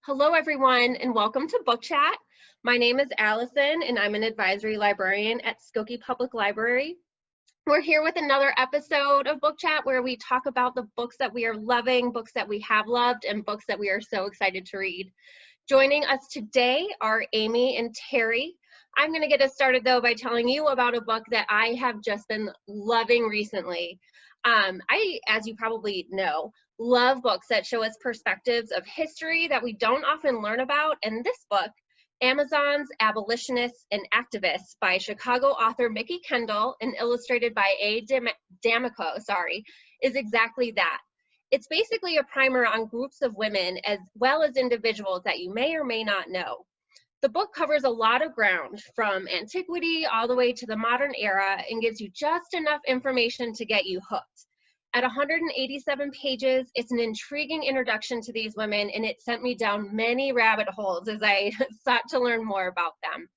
Hello, everyone, and welcome to Book Chat. My name is Allison, and I'm an advisory librarian at Skokie Public Library. We're here with another episode of Book Chat where we talk about the books that we are loving, books that we have loved, and books that we are so excited to read. Joining us today are Amy and Terry. I'm going to get us started, though, by telling you about a book that I have just been loving recently. As you probably know, love books that show us perspectives of history that we don't often learn about, and this book, Amazon's Abolitionists and Activists by Chicago author Mikki Kendall and illustrated by A. D'Amico, is exactly that. It's basically a primer on groups of women as well as individuals that you may or may not know. The book covers a lot of ground from antiquity all the way to the modern era and gives you just enough information to get you hooked. At 187 pages, it's an intriguing introduction to these women, and it sent me down many rabbit holes as I sought to learn more about them.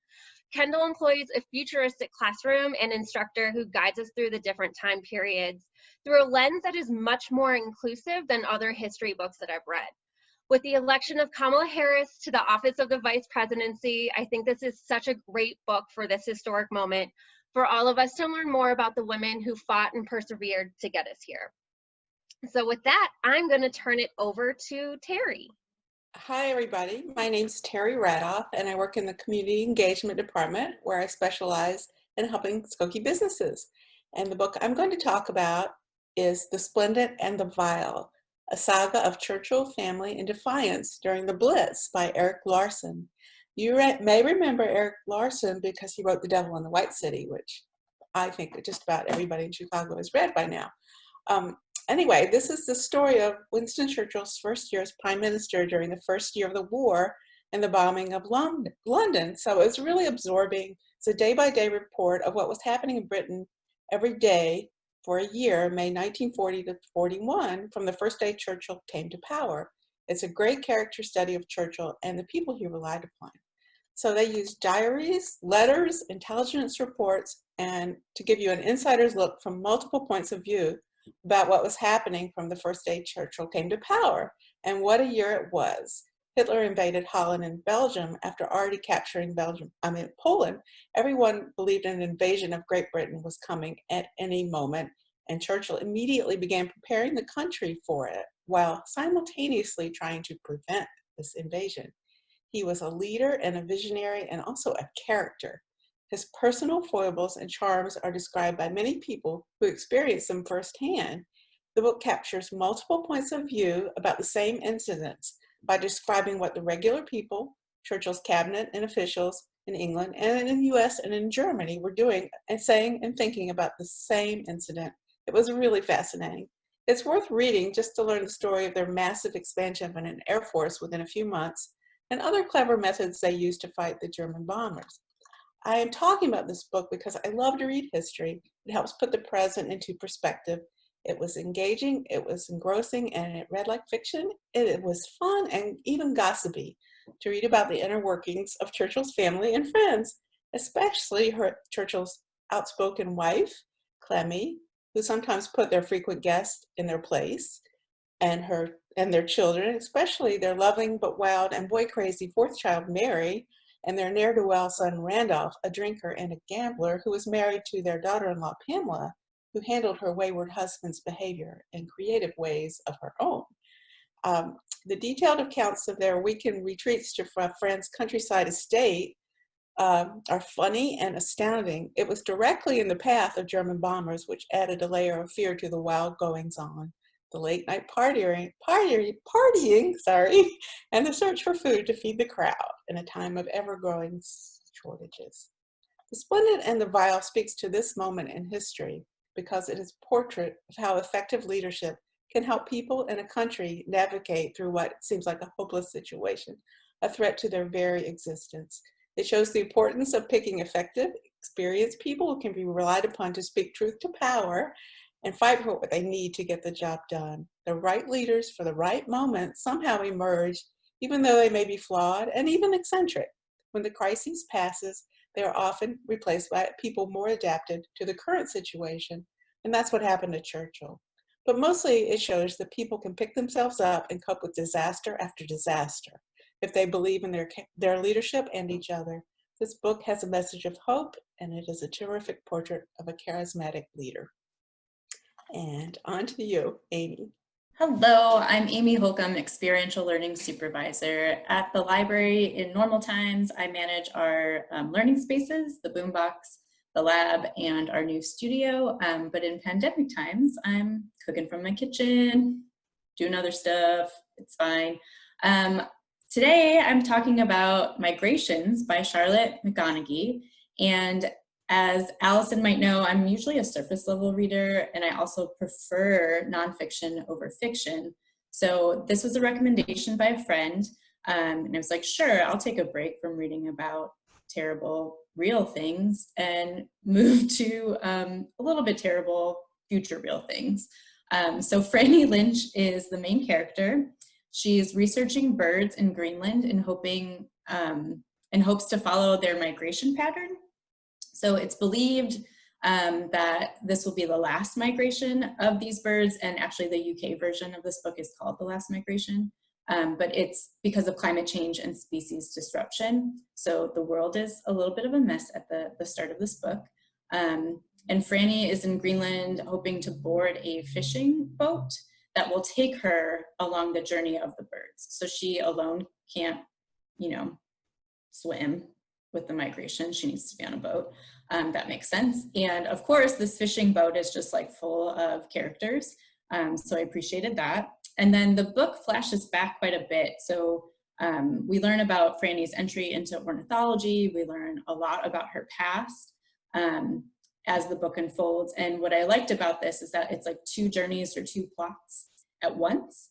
Kendall employs a futuristic classroom and instructor who guides us through the different time periods through a lens that is much more inclusive than other history books that I've read. With the election of Kamala Harris to the office of the vice presidency, I think this is such a great book for this historic moment for all of us to learn more about the women who fought and persevered to get us here. So with that, I'm going to turn it over to Terry. Hi, everybody. My name's Terry Radoff, and I work in the Community Engagement Department, where I specialize in helping Skokie businesses. And the book I'm going to talk about is The Splendid and the Vile, a saga of Churchill family and Defiance during the Blitz by Erik Larson. You may remember Erik Larson because he wrote The Devil in the White City, which I think that just about everybody in Chicago has read by now. Anyway, this is the story of Winston Churchill's first year as prime minister during the first year of the war and the bombing of London. So it's really absorbing. It's a day-by-day report of what was happening in Britain every day for a year, May 1940 to 41, from the first day Churchill came to power. It's a great character study of Churchill and the people he relied upon. So they used diaries, letters, intelligence reports, and to give you an insider's look from multiple points of view about what was happening from the first day Churchill came to power. And what a year it was. Hitler invaded Holland and Belgium after already capturing Poland. Everyone believed an invasion of Great Britain was coming at any moment, and Churchill immediately began preparing the country for it while simultaneously trying to prevent this invasion. He was a leader and a visionary and also a character. His personal foibles and charms are described by many people who experienced them firsthand. The book captures multiple points of view about the same incidents by describing what the regular people, Churchill's cabinet and officials in England and in the US and in Germany were doing and saying and thinking about the same incident. It was really fascinating. It's worth reading just to learn the story of their massive expansion of an air force within a few months and other clever methods they used to fight the German bombers. I am talking about this book because I love to read history. It helps put the present into perspective. It was engaging, it was engrossing, and it read like fiction. It was fun and even gossipy to read about the inner workings of Churchill's family and friends, especially Churchill's outspoken wife, Clemmy, who sometimes put their frequent guests in their place, and their children, especially their loving but wild and boy-crazy fourth child, Mary, and their ne'er-do-well son, Radoff, a drinker and a gambler who was married to their daughter-in-law, Pamela, who handled her wayward husband's behavior in creative ways of her own. The detailed accounts of their weekend retreats to a friend's countryside estate are funny and astounding. It was directly in the path of German bombers, which added a layer of fear to the wild goings-on, the late-night partying, and the search for food to feed the crowd in a time of ever-growing shortages. The Splendid and the Vile speaks to this moment in history because it is a portrait of how effective leadership can help people in a country navigate through what seems like a hopeless situation, a threat to their very existence. It shows the importance of picking effective, experienced people who can be relied upon to speak truth to power and fight for what they need to get the job done. The right leaders for the right moment somehow emerge, even though they may be flawed and even eccentric. When the crisis passes, they are often replaced by people more adapted to the current situation, and that's what happened to Churchill. But mostly it shows that people can pick themselves up and cope with disaster after disaster. if they believe in their leadership and each other. This book has a message of hope, and it is a terrific portrait of a charismatic leader. And on to you, Amy. Hello, I'm Amy Holcomb, Experiential Learning Supervisor. At the library in normal times, I manage our learning spaces, the boombox, the lab, and our new studio. But in pandemic times, I'm cooking from my kitchen, doing other stuff, it's fine. Today, I'm talking about Migrations by Charlotte McConaghy. And as Allyson might know, I'm usually a surface level reader, and I also prefer nonfiction over fiction. So this was a recommendation by a friend, and I was like, sure, I'll take a break from reading about terrible real things and move to a little bit terrible future real things. So Franny Lynch is the main character. She's researching birds in Greenland and hopes to follow their migration pattern. So it's believed that this will be the last migration of these birds, and actually the UK version of this book is called The Last Migration, but it's because of climate change and species disruption. So the world is a little bit of a mess at the start of this book. And Franny is in Greenland hoping to board a fishing boat that will take her along the journey of the birds. So she alone can't, swim with the migration. She needs to be on a boat. That makes sense. And of course, this fishing boat is just like full of characters. So I appreciated that. And then the book flashes back quite a bit. So we learn about Franny's entry into ornithology. We learn a lot about her past as the book unfolds. And what I liked about this is that it's like two journeys or two plots at once.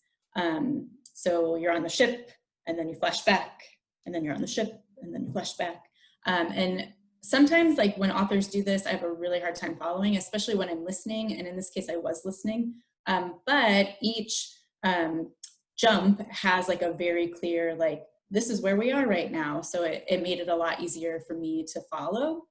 So you're on the ship and then you flash back, and then you're on the ship and then you flash back. And sometimes, like when authors do this, I have a really hard time following, especially when I'm listening. And in this case, I was listening. But each jump has like a very clear, like, this is where we are right now. So it made it a lot easier for me to follow.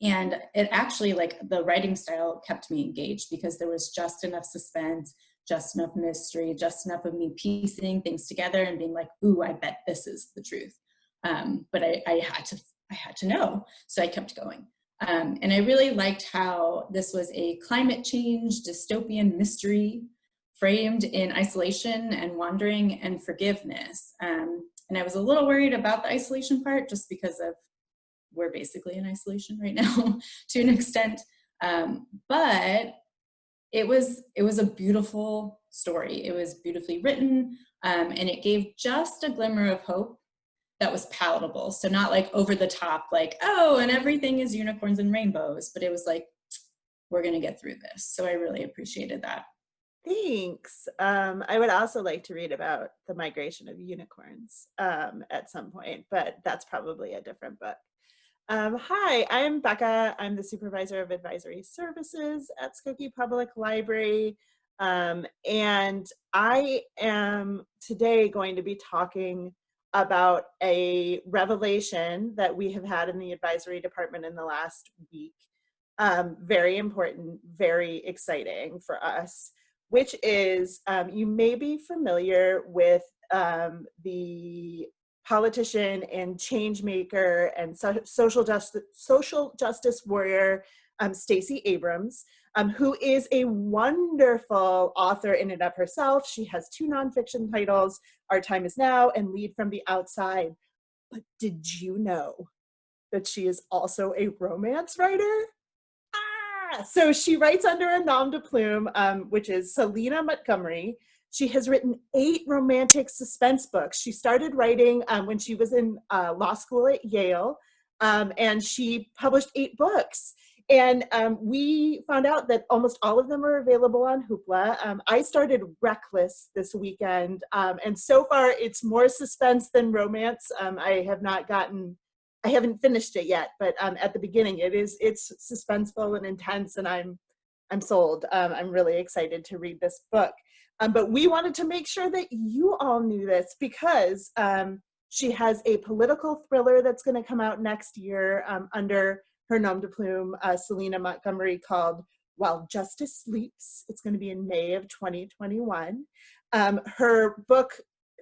And it actually, like, the writing style kept me engaged because there was just enough suspense, just enough mystery, just enough of me piecing things together and being like, ooh, I bet this is the truth. But I had to know, so I kept going. And I really liked how this was a climate change dystopian mystery framed in isolation and wandering and forgiveness. And I was a little worried about the isolation part just because of we're basically in isolation right now to an extent. But it was a beautiful story. It was beautifully written, and it gave just a glimmer of hope that was palatable. So not like over the top, like, oh, and everything is unicorns and rainbows, but it was like, we're gonna get through this. So I really appreciated that. Thanks. I would also like to read about the migration of unicorns at some point, but that's probably a different book. Hi, I'm Becca. I'm the Supervisor of Advisory Services at Skokie Public Library. And I am today going to be talking about a revelation that we have had in the advisory department in the last week. Very important, very exciting for us, which is you may be familiar with the politician and change maker and social justice warrior Stacey Abrams, who is a wonderful author in and of herself. She has 2 nonfiction titles, Our Time Is Now and Lead from the Outside. But did you know that she is also a romance writer? So she writes under a nom de plume, which is Selena Montgomery. She has written 8 romantic suspense books. She started writing when she was in law school at Yale, and she published 8 books. And we found out that almost all of them are available on Hoopla. I started Reckless this weekend, and so far it's more suspense than romance. I haven't finished it yet, but at the beginning it's suspenseful and intense, and I'm sold. I'm really excited to read this book. But we wanted to make sure that you all knew this because she has a political thriller that's going to come out next year under her nom de plume, Selena Montgomery, called While Justice Sleeps. It's going to be in May of 2021. Her book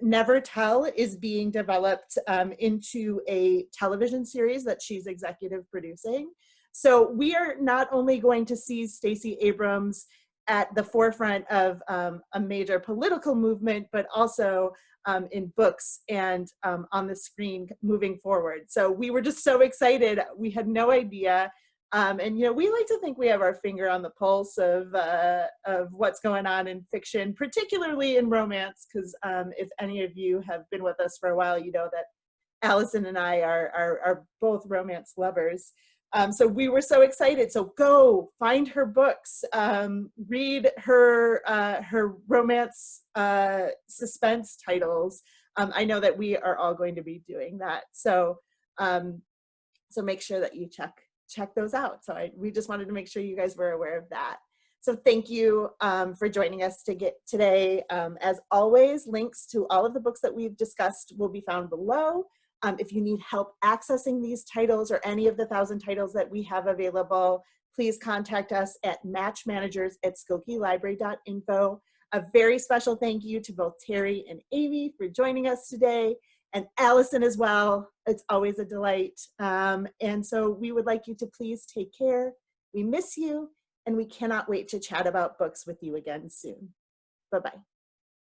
Never Tell is being developed into a television series that she's executive producing. So we are not only going to see Stacey Abrams at the forefront of a major political movement, but also in books and on the screen moving forward. So we were just so excited. We had no idea. And, you know, we like to think we have our finger on the pulse of what's going on in fiction, particularly in romance, because if any of you have been with us for a while, you know that Allyson and I are both romance lovers. So we were so excited. So go find her books, read her romance suspense titles. I know that we are all going to be doing that. So so make sure that you check those out. So we just wanted to make sure you guys were aware of that. So thank you for joining us today. As always, links to all of the books that we've discussed will be found below. If you need help accessing these titles or any of the 1,000 titles that we have available, please contact us at matchmanagers@skokielibrary.info. A very special thank you to both Terry and Amy for joining us today, and Allyson as well. It's always a delight. And so we would like you to please take care. We miss you, and we cannot wait to chat about books with you again soon. Bye-bye.